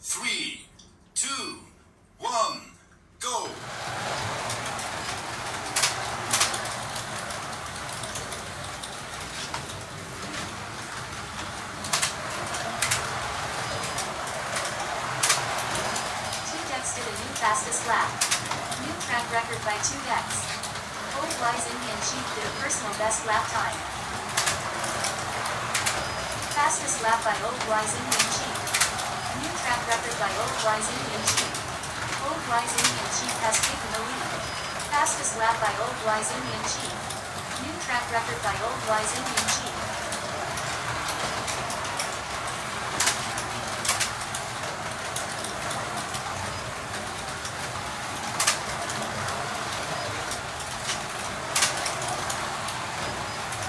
Three, two, one, go! Two decks did a new fastest lap. New track record by two decks. Old Wise Indian Chief did a personal best lap time. Fastest lap by Old Wise Indian Chief. New track record by Old Wise Indian Chief. Old Wise Indian Chief has taken the lead. Fastest lap by Old Wise Indian Chief. New track record by Old Wise Indian Chief.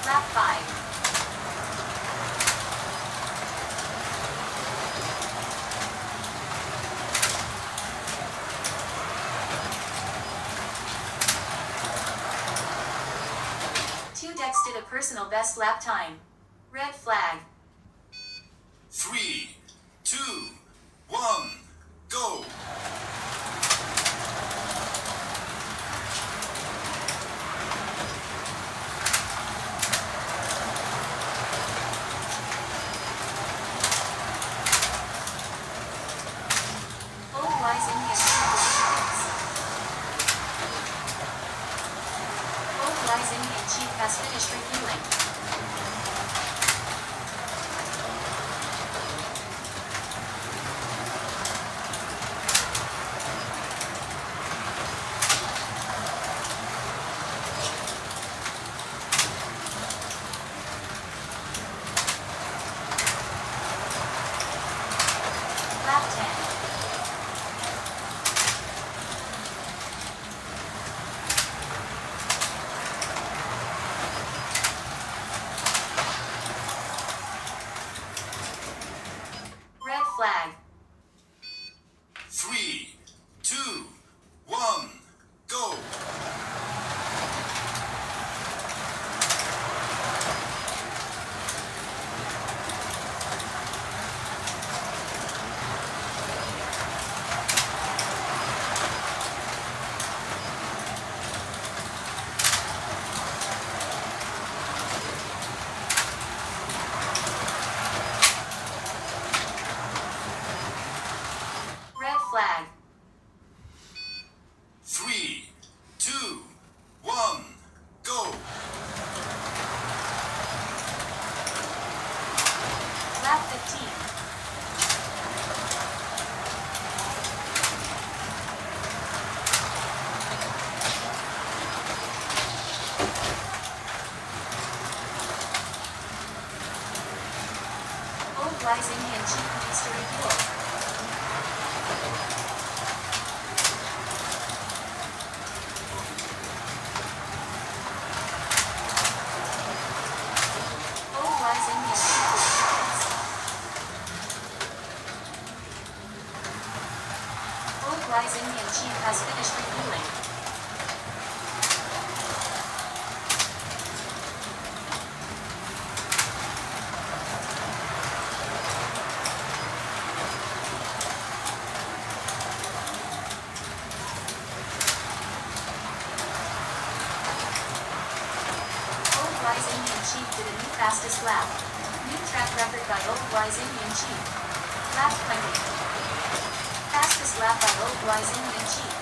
Lap 5. Two decks did a personal best lap time. Red flag. 3, 2, 1, go! Old Wise Indian Chief wins. Old Wise Indian Chief has finished refueling. Lap 10. Red flag. 3, 2, 1, go! Red flag. 3, 2, 1, go! Lap 15. Old Wise Indian Chief needs to refuel. Old Wise Indian Chief wins. Old Wise Indian Chief has finished refueling. Old Wise Indian Chief did a new fastest lap. New track record by Old Wise Indian Chief. Lap 20. Fastest lap by Old Wise Indian Chief.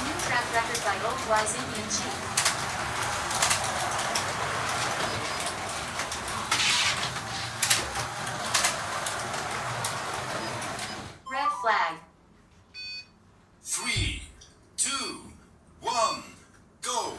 New track record by Old Wise Indian Chief. Red flag. 3, 2, 1, go!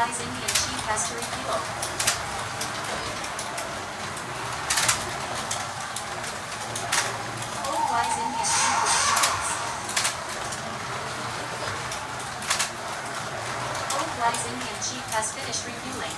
wise Indian chief has to refuel. Old wise Indian chief is in the race. Old wise Indian chief has finished refueling.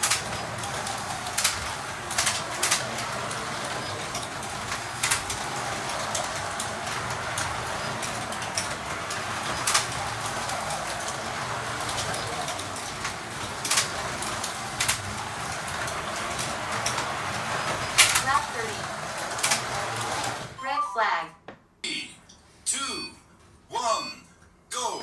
Lap 30. Red flag. 3, 2, 1, go!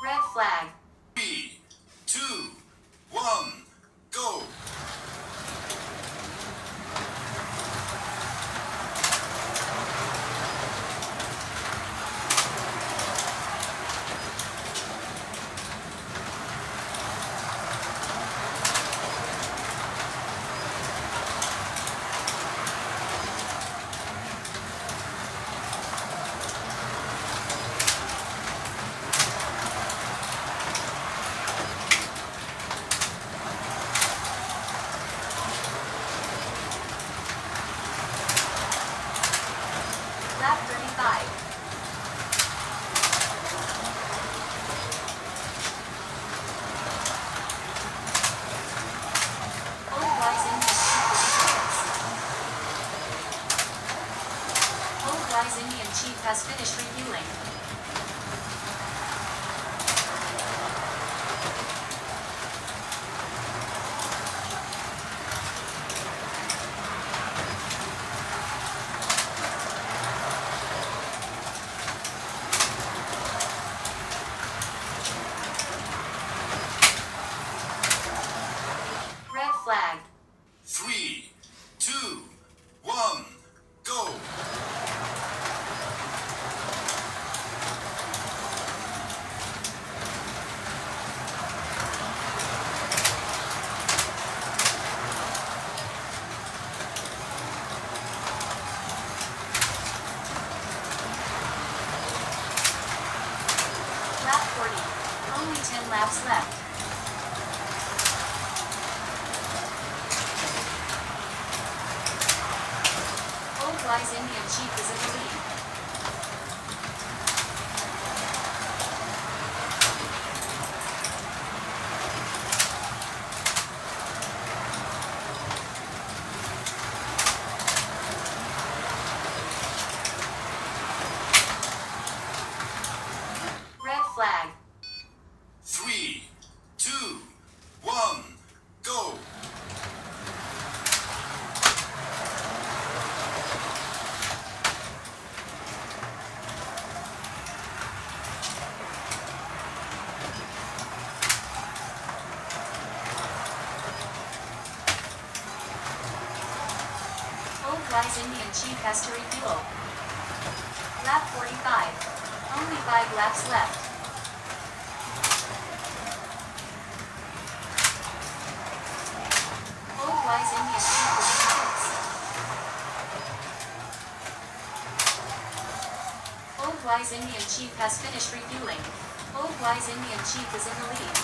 Red flag. 3, 2, 1, go! Lap 35. Old wise Indian chief is in the race. Old wise Indian chief has finished refueling. Red flag. 3, 2, 1, go! Lap 40. Only 10 laps left. Old wise Indian chief is in the lead. Red flag. 3, 2, 1, go! Old wise Indian chief has to refuel. Lap 45. Only 5 laps left. Old wise Indian chief is in the race. Old wise Indian chief has finished refueling. Old wise Indian chief is in the lead.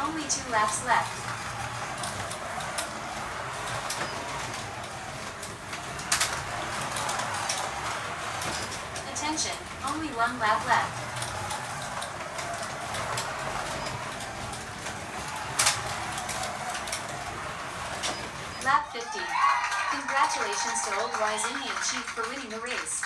Only 2 laps left. Attention, only 1 lap left. Lap 50. Congratulations to Old Wise Indian Chief for winning the race.